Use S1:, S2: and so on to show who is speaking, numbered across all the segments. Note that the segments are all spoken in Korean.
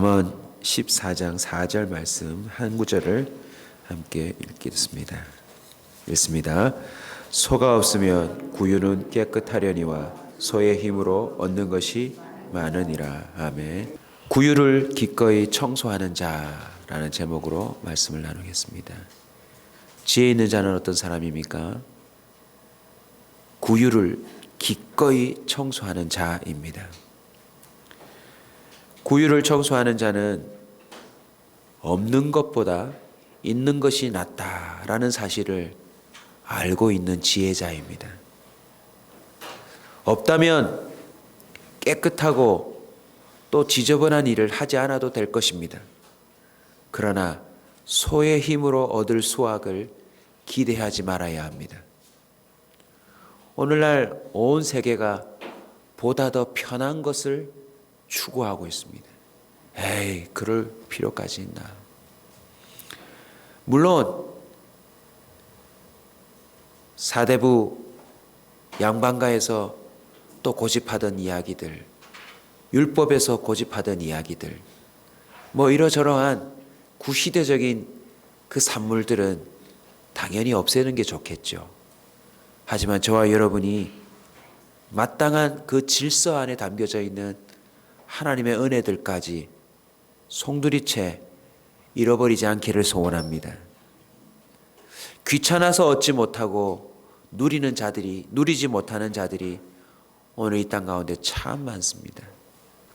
S1: 잠언 14장 4절 말씀 한 구절을 함께 읽겠습니다. 읽습니다. 소가 없으면 구유는 깨끗하려니와 소의 힘으로 얻는 것이 많으니라. 아멘. 구유를 기꺼이 청소하는 자라는 제목으로 말씀을 나누겠습니다. 지혜 있는 자는 어떤 사람입니까? 구유를 기꺼이 청소하는 자입니다. 구유를 청소하는 자는 없는 것보다 있는 것이 낫다라는 사실을 알고 있는 지혜자입니다. 없다면 깨끗하고 또 지저분한 일을 하지 않아도 될 것입니다. 그러나 소의 힘으로 얻을 수확을 기대하지 말아야 합니다. 오늘날 온 세계가 보다 더 편한 것을 추구하고 있습니다. 에이, 그럴 필요까지 있나? 물론 사대부 양반가에서 또 고집하던 이야기들, 율법에서 고집하던 이야기들, 뭐 이러저러한 구시대적인 그 산물들은 당연히 없애는 게 좋겠죠. 하지만 저와 여러분이 마땅한 그 질서 안에 담겨져 있는 하나님의 은혜들까지 송두리째 잃어버리지 않기를 소원합니다. 귀찮아서 얻지 못하고 누리지 못하는 자들이 오늘 이 땅 가운데 참 많습니다.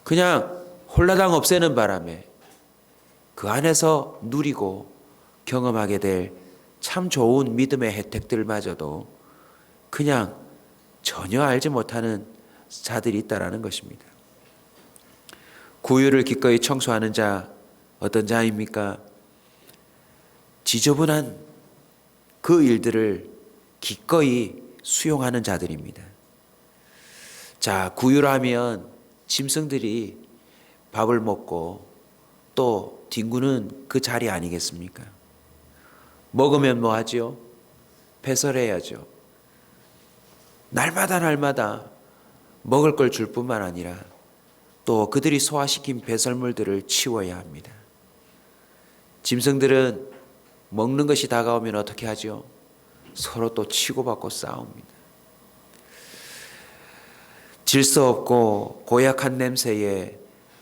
S1: 그냥 홀라당 없애는 바람에 그 안에서 누리고 경험하게 될 참 좋은 믿음의 혜택들마저도 그냥 전혀 알지 못하는 자들이 있다라는 것입니다. 구유를 기꺼이 청소하는 자, 어떤 자입니까? 지저분한 그 일들을 기꺼이 수용하는 자들입니다. 자, 구유라면 짐승들이 밥을 먹고 또 뒹구는 그 자리 아니겠습니까? 먹으면 뭐 하지요? 배설해야죠. 날마다 먹을 걸 줄 뿐만 아니라 또 그들이 소화시킨 배설물들을 치워야 합니다. 짐승들은 먹는 것이 다가오면 어떻게 하죠? 서로 또 치고받고 싸웁니다. 질서 없고 고약한 냄새에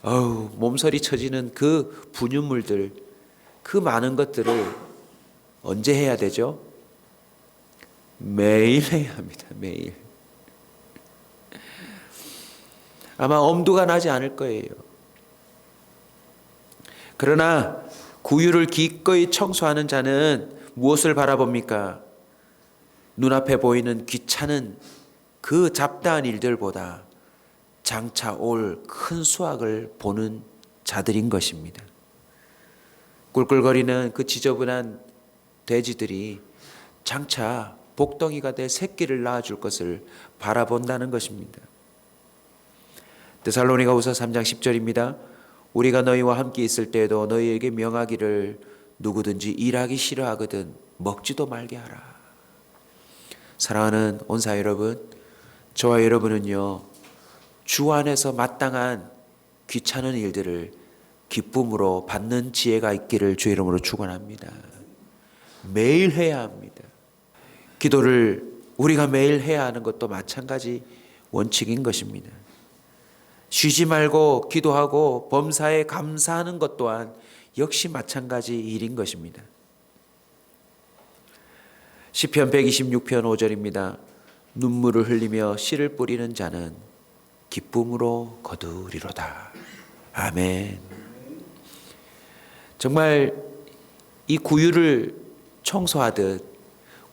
S1: 몸서리 쳐지는 그 분유물들, 그 많은 것들을 언제 해야 되죠? 매일 해야 합니다. 매일. 아마 엄두가 나지 않을 거예요. 그러나 구유를 기꺼이 청소하는 자는 무엇을 바라봅니까? 눈앞에 보이는 귀찮은 그 잡다한 일들보다 장차 올 큰 수확을 보는 자들인 것입니다. 꿀꿀거리는 그 지저분한 돼지들이 장차 복덩이가 될 새끼를 낳아줄 것을 바라본다는 것입니다. 데살로니가후서 3장 10절입니다. 우리가 너희와 함께 있을 때에도 너희에게 명하기를 누구든지 일하기 싫어하거든 먹지도 말게 하라. 사랑하는 온사 여러분, 저와 여러분은요, 주 안에서 마땅한 귀찮은 일들을 기쁨으로 받는 지혜가 있기를 주의 이름으로 축원합니다. 매일 해야 합니다. 기도를 우리가 매일 해야 하는 것도 마찬가지 원칙인 것입니다. 쉬지 말고 기도하고 범사에 감사하는 것 또한 역시 마찬가지 일인 것입니다. 시편 126편 5절입니다. 눈물을 흘리며 씨를 뿌리는 자는 기쁨으로 거두리로다. 아멘. 정말 이 구유를 청소하듯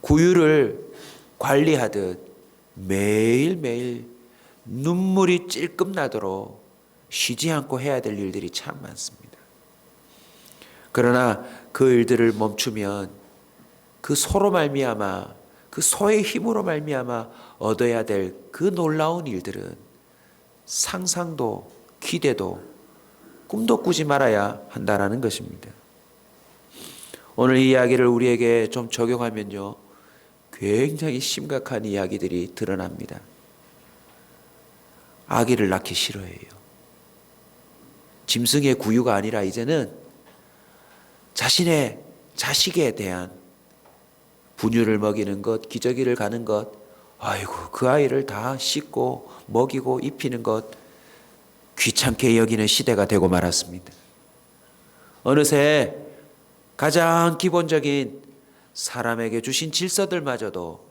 S1: 구유를 관리하듯 매일매일 눈물이 찔끔 나도록 쉬지 않고 해야 될 일들이 참 많습니다. 그러나 그 일들을 멈추면 그 소로 말미암아 그 소의 힘으로 말미암아 얻어야 될 그 놀라운 일들은 상상도 기대도 꿈도 꾸지 말아야 한다는 것입니다. 오늘 이 이야기를 우리에게 좀 적용하면요, 굉장히 심각한 이야기들이 드러납니다. 아기를 낳기 싫어해요. 짐승의 구유가 아니라 이제는 자신의 자식에 대한 분유를 먹이는 것, 기저귀를 가는 것, 아이고 그 아이를 다 씻고 먹이고 입히는 것 귀찮게 여기는 시대가 되고 말았습니다. 어느새 가장 기본적인 사람에게 주신 질서들마저도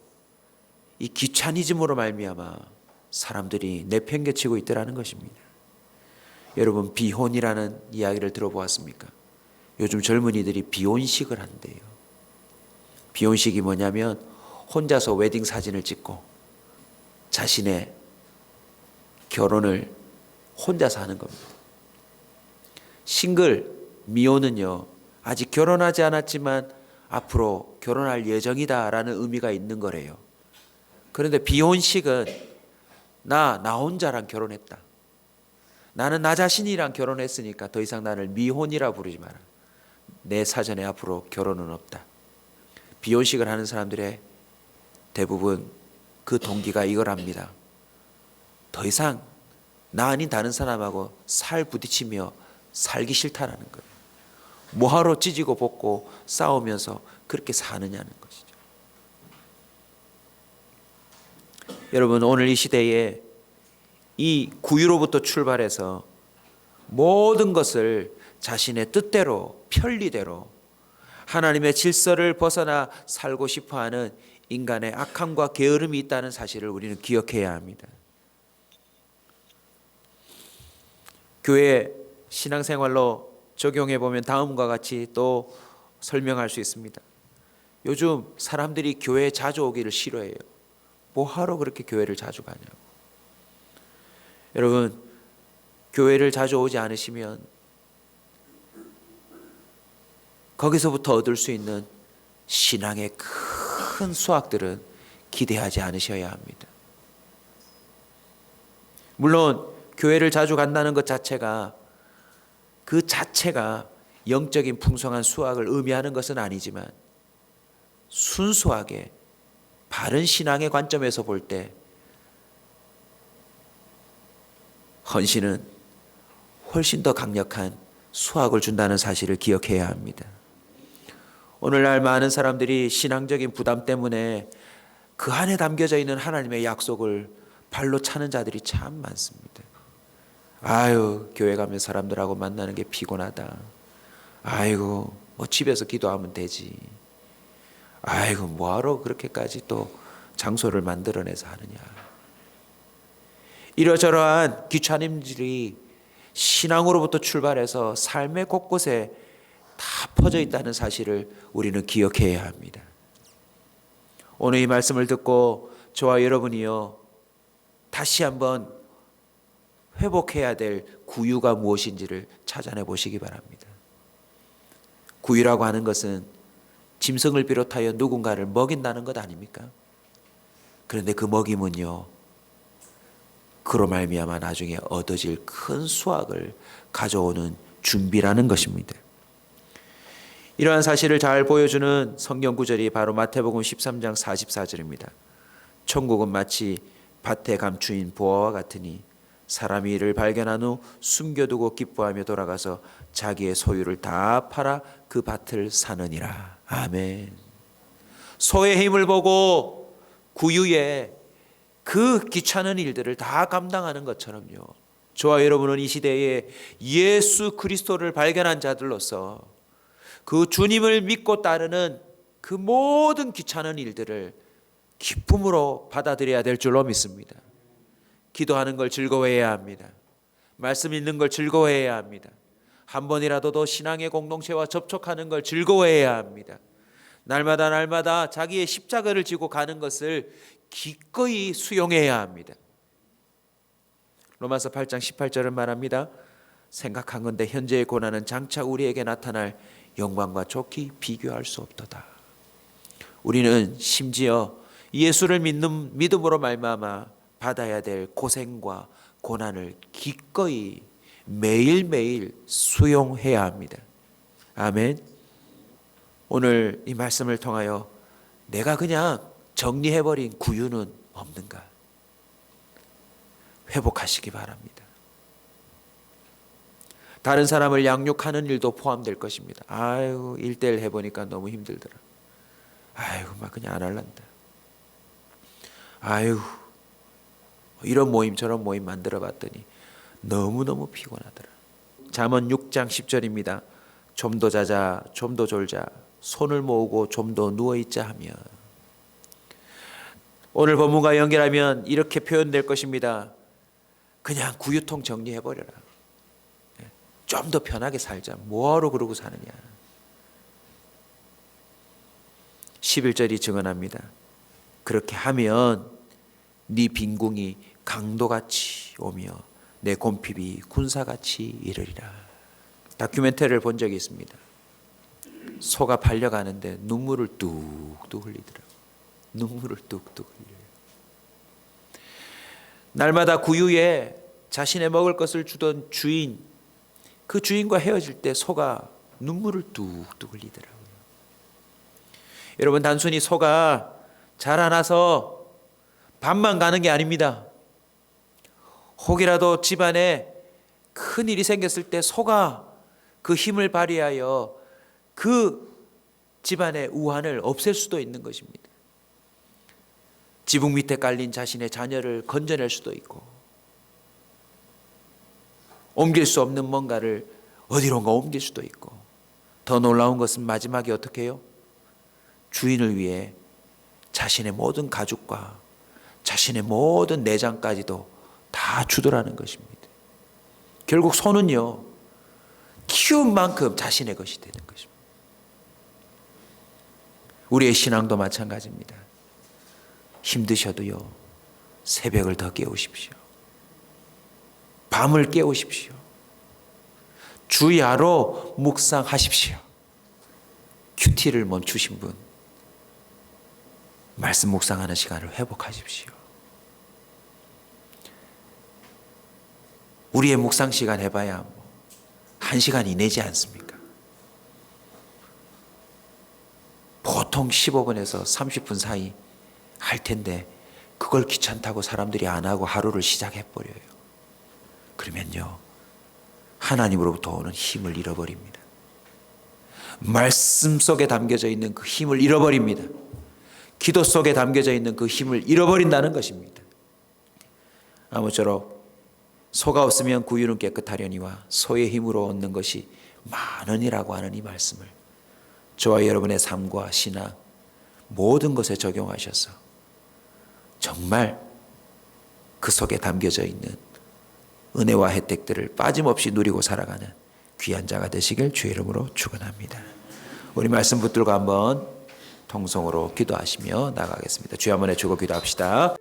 S1: 이 귀차니즘으로 말미암아 사람들이 내팽개치고 있더라는 것입니다. 여러분, 비혼이라는 이야기를 들어보았습니까? 요즘 젊은이들이 비혼식을 한대요. 비혼식이 뭐냐면 혼자서 웨딩 사진을 찍고 자신의 결혼을 혼자서 하는 겁니다. 싱글, 미혼은요, 아직 결혼하지 않았지만 앞으로 결혼할 예정이다라는 의미가 있는 거래요. 그런데 비혼식은 나 혼자랑 결혼했다. 나는 나 자신이랑 결혼했으니까 더 이상 나를 미혼이라 부르지 마라. 내 사전에 앞으로 결혼은 없다. 비혼식을 하는 사람들의 대부분 그 동기가 이걸 합니다. 더 이상 나 아닌 다른 사람하고 살 부딪히며 살기 싫다라는 거예요. 뭐하러 찢고 볶고 싸우면서 그렇게 사느냐는 것이죠. 여러분, 오늘 이 시대에 이 구유로부터 출발해서 모든 것을 자신의 뜻대로 편리대로 하나님의 질서를 벗어나 살고 싶어하는 인간의 악함과 게으름이 있다는 사실을 우리는 기억해야 합니다. 교회 신앙생활로 적용해 보면 다음과 같이 또 설명할 수 있습니다. 요즘 사람들이 교회에 자주 오기를 싫어해요. 뭐하러 그렇게 교회를 자주 가냐고. 여러분, 교회를 자주 오지 않으시면 거기서부터 얻을 수 있는 신앙의 큰 수확들은 기대하지 않으셔야 합니다. 물론 교회를 자주 간다는 것 자체가 그 자체가 영적인 풍성한 수확을 의미하는 것은 아니지만 순수하게 바른 신앙의 관점에서 볼 때 헌신은 훨씬 더 강력한 수확을 준다는 사실을 기억해야 합니다. 오늘날 많은 사람들이 신앙적인 부담 때문에 그 안에 담겨져 있는 하나님의 약속을 발로 차는 자들이 참 많습니다. 아유, 교회 가면 사람들하고 만나는 게 피곤하다. 아이고, 뭐 집에서 기도하면 되지. 아이고, 뭐하러 그렇게까지 또 장소를 만들어내서 하느냐. 이러저러한 귀차님들이 신앙으로부터 출발해서 삶의 곳곳에 다 퍼져 있다는 사실을 우리는 기억해야 합니다. 오늘 이 말씀을 듣고 저와 여러분이요, 다시 한번 회복해야 될 구유가 무엇인지를 찾아내 보시기 바랍니다. 구유라고 하는 것은 짐승을 비롯하여 누군가를 먹인다는 것 아닙니까? 그런데 그 먹임은요, 그로 말미암아 나중에 얻어질 큰 수확을 가져오는 준비라는 것입니다. 이러한 사실을 잘 보여주는 성경 구절이 바로 마태복음 13장 44절입니다. 천국은 마치 밭에 감추인 보화와 같으니 사람이 이를 발견한 후 숨겨두고 기뻐하며 돌아가서 자기의 소유를 다 팔아 그 밭을 사느니라. 아멘. 소의 힘을 보고 구유에 그 귀찮은 일들을 다 감당하는 것처럼요, 저와 여러분은 이 시대에 예수 그리스도를 발견한 자들로서 그 주님을 믿고 따르는 그 모든 귀찮은 일들을 기쁨으로 받아들여야 될 줄로 믿습니다. 기도하는 걸 즐거워해야 합니다. 말씀 읽는 걸 즐거워해야 합니다. 한 번이라도 더 신앙의 공동체와 접촉하는 걸 즐거워해야 합니다. 날마다 자기의 십자가를 지고 가는 것을 기꺼이 수용해야 합니다. 로마서 8장 18절은 말합니다. 생각한 건대 현재의 고난은 장차 우리에게 나타날 영광과 좋게 비교할 수 없도다. 우리는 심지어 예수를 믿는 믿음으로 말미암아 받아야 될 고생과 고난을 기꺼이 매일매일 수용해야 합니다. 아멘. 오늘 이 말씀을 통하여 내가 그냥 정리해버린 구유는 없는가? 회복하시기 바랍니다. 다른 사람을 양육하는 일도 포함될 것입니다. 아유, 1대1 해보니까 너무 힘들더라. 아유, 막 그냥 안 할란다. 아유, 이런 모임 저런 모임 만들어 봤더니 너무너무 피곤하더라. 잠언 6장 10절입니다. 좀 더 자자, 좀 더 졸자, 손을 모으고 좀 더 누워있자 하며. 오늘 본문과 연결하면 이렇게 표현될 것입니다. 그냥 구유통 정리해버려라. 좀 더 편하게 살자. 뭐하러 그러고 사느냐. 11절이 증언합니다. 그렇게 하면 네 빈궁이 강도같이 오며 내 곰핍이 군사같이 이르리라. 다큐멘터리를 본 적이 있습니다. 소가 팔려가는데 눈물을 뚝뚝 흘리더라고요. 눈물을 뚝뚝 흘려요. 날마다 구유에 자신의 먹을 것을 주던 주인, 그 주인과 헤어질 때 소가 눈물을 뚝뚝 흘리더라고요. 여러분, 단순히 소가 자라나서 밥만 가는 게 아닙니다. 혹이라도 집안에 큰 일이 생겼을 때 소가 그 힘을 발휘하여 그 집안의 우환을 없앨 수도 있는 것입니다. 지붕 밑에 깔린 자신의 자녀를 건져낼 수도 있고, 옮길 수 없는 뭔가를 어디론가 옮길 수도 있고, 더 놀라운 것은 마지막에 어떻게 해요? 주인을 위해 자신의 모든 가죽과 자신의 모든 내장까지도 다 주더라는 것입니다. 결국 소는요, 키운 만큼 자신의 것이 되는 것입니다. 우리의 신앙도 마찬가지입니다. 힘드셔도요, 새벽을 더 깨우십시오. 밤을 깨우십시오. 주야로 묵상하십시오. 큐티를 멈추신 분, 말씀 묵상하는 시간을 회복하십시오. 우리의 묵상 시간 해봐야 1시간 이내지 않습니까? 보통 15분에서 30분 사이 할 텐데 그걸 귀찮다고 사람들이 안 하고 하루를 시작해버려요. 그러면요, 하나님으로부터 오는 힘을 잃어버립니다. 말씀 속에 담겨져 있는 그 힘을 잃어버립니다. 기도 속에 담겨져 있는 그 힘을 잃어버린다는 것입니다. 아무쪼록 소가 없으면 구유는 깨끗하려니와 소의 힘으로 얻는 것이 많으니라고 하는 이 말씀을 저와 여러분의 삶과 신앙 모든 것에 적용하셔서 정말 그 속에 담겨져 있는 은혜와 혜택들을 빠짐없이 누리고 살아가는 귀한 자가 되시길 주의 이름으로 축원합니다. 우리 말씀 붙들고 한번 통성으로 기도하시며 나가겠습니다. 주여 한번 해주고 기도합시다.